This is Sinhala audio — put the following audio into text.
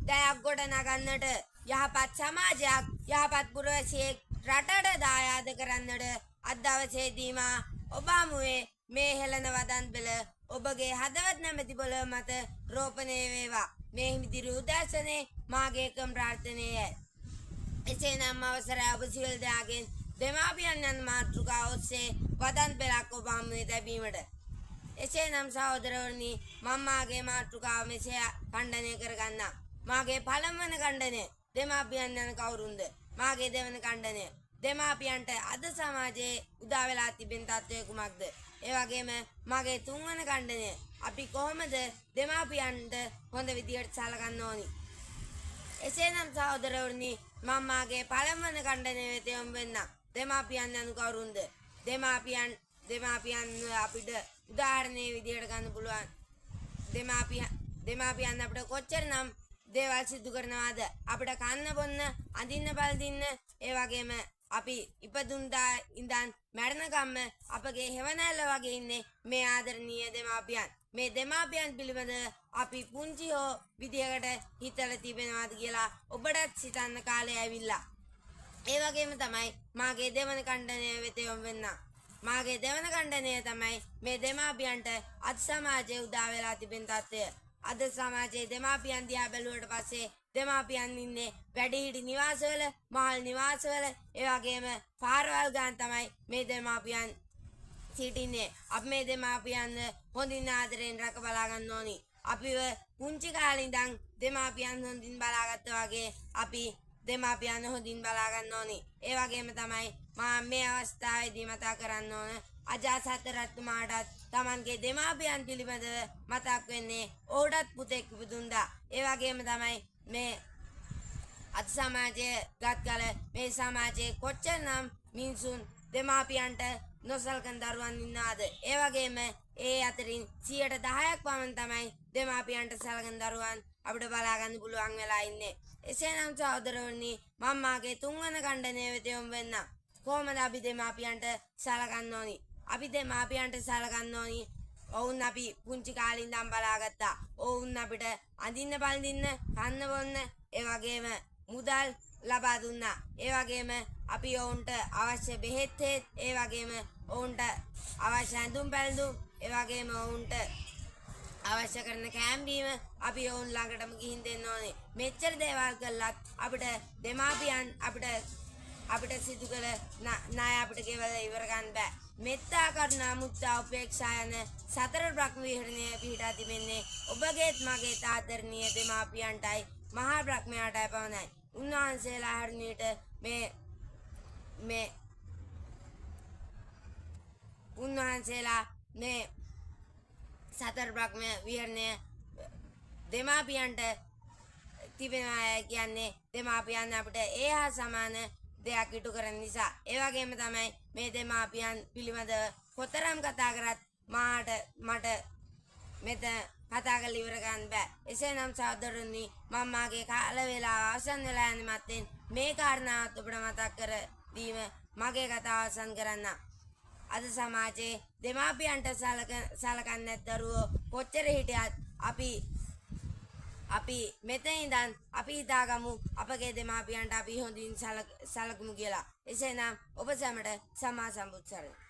දැයක් ගොඩ නගන්නට යහපත් සමාජයක් යහපත් පුරවැසියෙක් රටට දායාද කරන්නට අද දවසේදීම ඔබ හමුවේ මේ හෙළන වදන් පෙළ ඔබගේ හදවත් නැමැති පොළව මත රෝපණය වේවා. මේ හිමිදිරි උදෑසනේ මාගේ එකම ප්‍රාර්ථනයයි. එසේනම් අවසරයි ඔබ සියලු දෙනාගෙන් දෙමාපියන් යන මාතෘකාව ඔස්සේ වදන් පෙළක් ඔබ හමුවේ තැබීමට. එසේනම් සහෝදරවරුනි මම මාගේ මාතෘකාව මෙසේ ඛණ්ඩනය කරගන්නම්. මාගේ පළමුවන ඛණ්ඩනය දෙමාපියන් යන කවුරුන්ද? මාගේ දෙවන ඛණ්ඩනය දෙමාපියන්ට අද සමාජයේ උදා වෙලා තිබෙන තත්ත්වය කුමක්ද? ඒ වගේම මාගේ තුන්වන ඛණ්ඩනය අපි කොහොමද දෙමාපියන්ට හොඳ විදියට සලකන්න ඕනි? එසේනම් සහෝදරවරුනි මම මාගේ පළමුවන ඛණ්ඩනය වෙත යොමු වෙන්නම්. දෙමාපියන් යනු කවුරුන්ද? දෙමාපියන් අපිට උදාහරණයේ විදියට ගන්න පුළුවන්. දෙමාපියන් අපිට කොච්චරනම් දේවල් සිදු කරනවාද? අපිට කන්න බොන්න, අඳින්න පළඳින්න, ඒ වගේම අපි ඉපදුන්දා ඉඳන් මැරෙනකම්ම අපගේ හෙවණැල්ල වගේ ඉන්නේ මේ ආදරණීය දෙමාපියන්. මේ දෙමාපියන් පිළිබඳ අපි පුංචි හෝ විදියකට හිතලා තිබෙනවාද කියලා ඔබටත් සිතන්න කාලය ඇවිල්ලා. ඒ වගේම තමයි මාගේ දෙවන ඛණ්ඩනය වෙත යොමු වෙන්න. මාගේ දෙවන ඛණ්ඩනය තමයි මේ දෙමාපියන්ට අද සමාජයේ උදා වෙලා තිබෙන තත්ත්වය. අද සමාජයේ දෙමාපියන් දිහා බැලුවට පස්සේ දෙමාපියන් ඉන්නේ වැඩිහිටි නිවාසවල, මහල් නිවාසවල, ඒ වගේම පාරවල් ගාන තමයි මේ දෙමාපියන් සිටින්නේ. අපි මේ දෙමාපියන් හොඳින් ආදරෙන් රැක බලා ගන්න ඕනි. අපිව පුංචි කාලේ ඉඳන් දෙමාපියන් හොඳින් බලාගත්තා වගේ අපි දෙමාපියන් හොඳින් බලා ගන්න ඕනි. ඒ වගේම තමයි මම මේ අවස්ථාවේදී මතක් කරන්න ඕන අජාසත් රජතුමාටත් තමන්ගේ දෙමාපියන් පිළිබඳව මතක් වෙන්නේ ඔහුටත් පුතෙක් ඉපදුණා. ඒ වගේම තමයි මේ අද සමාජයේ ගත්කල මේ සමාජයේ කොච්චරනම් මිනිසුන් දෙමාපියන්ට නොසලකන දරුවන් ඉන්නවද? ඒ වගේම ඒ අතරින් 10% පමණ තමයි දෙමාපියන්ට සලකන දරුවන් අපිට බලා ගන්න පුළුවන් වෙලා ඉන්නේ. එසේනම් සහෝදරවරුනි මම මාගේ තුන්වන ඛණ්ඩනය වෙත යොමු වෙන්න. කොහොමද අපි දෙමාපියන්ට සලකන්න ඕනි? අපි දෙමාපියන්ට සලකන්න ඕනි ඔවුන් අපි පුංචි කාලේ ඉඳන් බලාගත්තා. ඔවුන් අපිට අඳින්න පළඳින්න, කන්න බොන්න, ඒ වගේම මුදල් ලබා දුන්නා. ඒ වගේම අපි ඔවුන්ට අවශ්‍ය බෙහෙත්, ඒ වගේම ඔවුන්ට අවශ්‍ය ඇඳුම් පැළඳුම්, ඒ වගේම ඔවුන්ට අවශ්‍ය කරන කෑම බීම අපි ඔවුන් ළඟටම ගිහින් දෙන්න ඕනේ. මෙච්චර දේවල් කළත් අපිට දෙමාපියන් අපිට සිදු කළ ණය අපිට ගෙවලා ඉවර ගන්න බෑ. මෙත්තා කරුණා මුත්තා උපේක්ෂා යන සතර බ්‍රහ්ම විහරණය පිහිටා තිබෙන්නේ ඔබගේත් මගේත් ආදරණීය දෙමාපියන්ටයි මහා බ්‍රහ්මයාටයි පමණයි. උන්වහන්සේලා හරියට මේ උන්වහන්සේලා මේ සතර බ්‍රහ්ම විහරණය දෙමාපියන්ට තිබෙනවා කියන්නේ දෙමාපියන් අපිට ඒ හා සමාන දෙයක් ඉටු කරන නිසා. ඒ වගේම තමයි මේ දෙමාපියන් පිළිබඳව කොතරම් කතා කරත් මට මෙතන කතා කරලා ඉවර ගන්න බෑ. එසේනම් සහෝදරනි මම මාගේ කාල වේලාව අවසන් වෙලා යන මැත්තේ මේ කාරණාවත් ඔබට මතක් කර දීම මගේ කතාව අවසන් කරන්න. අද සමාජයේ දෙමාපියන්ට සලකන්නේ නැත්තරෝ කොච්චර හිටියත් අපි මෙතන ඉඳන් අපි හිතාගමු අපගේ දෙමාපියන්ට අපි හොඳින් සලකමු කියලා. එසේනම් ඔබ සැමට සම්මා සම්බුත් සරණයි.